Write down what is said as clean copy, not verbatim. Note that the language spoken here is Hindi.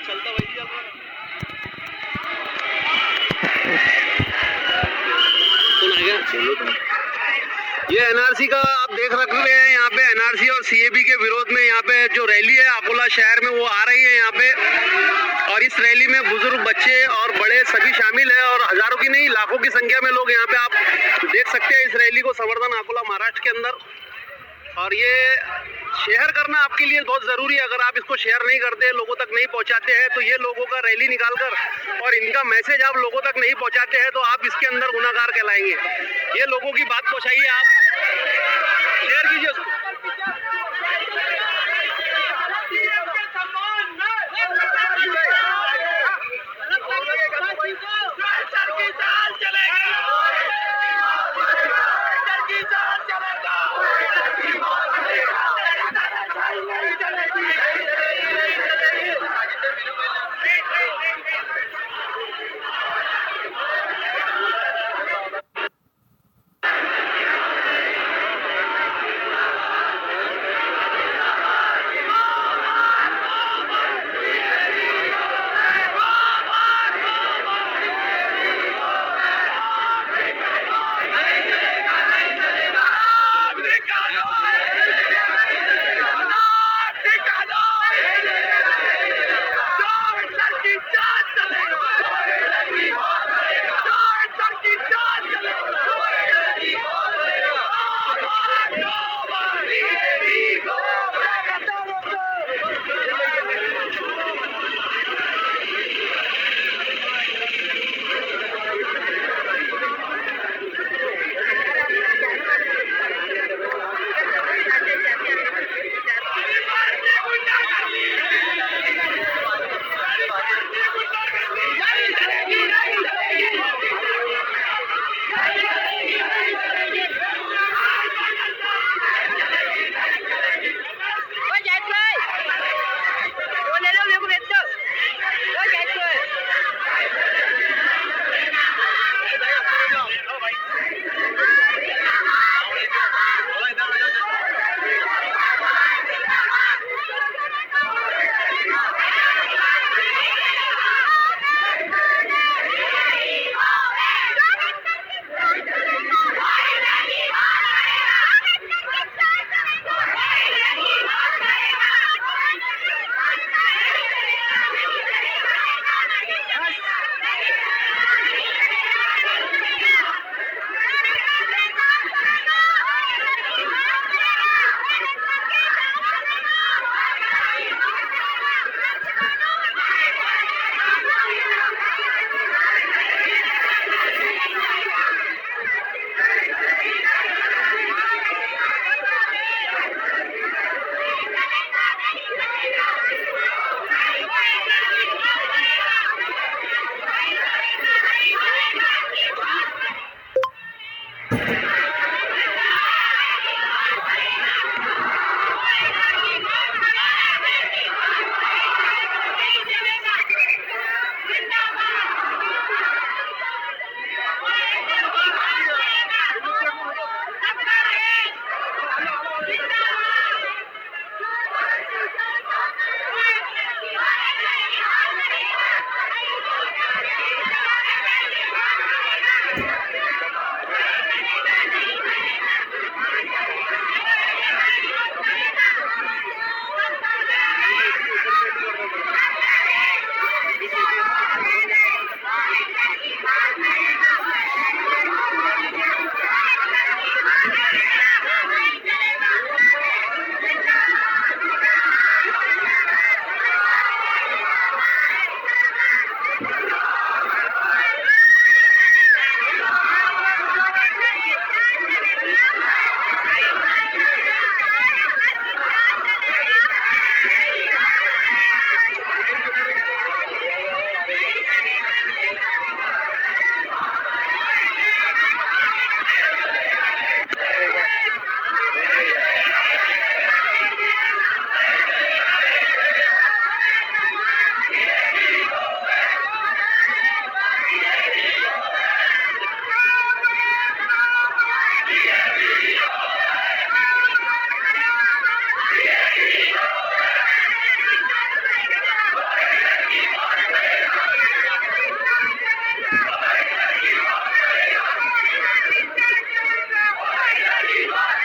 चलता वही चल रहा है। ये एनआरसी का आप देख रहे हैं, यहाँ पे एनआरसी और सीएबी के विरोध में यहाँ पे जो रैली है अकोला शहर में वो आ रही है यहाँ पे, और इस रैली में बुजुर्ग, बच्चे और बड़े सभी शामिल है, और हजारों की नहीं लाखों की संख्या में लोग यहाँ पे आप देख सकते हैं इस रैली को, संवर्धन अकोला महाराष्ट्र के अंदर। और ये शेयर करना आपके लिए बहुत जरूरी है। अगर आप इसको शेयर नहीं करते, लोगों तक नहीं पहुंचाते हैं, तो ये लोगों का रैली निकालकर और इनका मैसेज आप लोगों तक नहीं पहुंचाते हैं, तो आप इसके अंदर गुनाहगार कहलाएंगे। ये लोगों की बात पहुंचाइए, आप शेयर कीजिए उसको। है।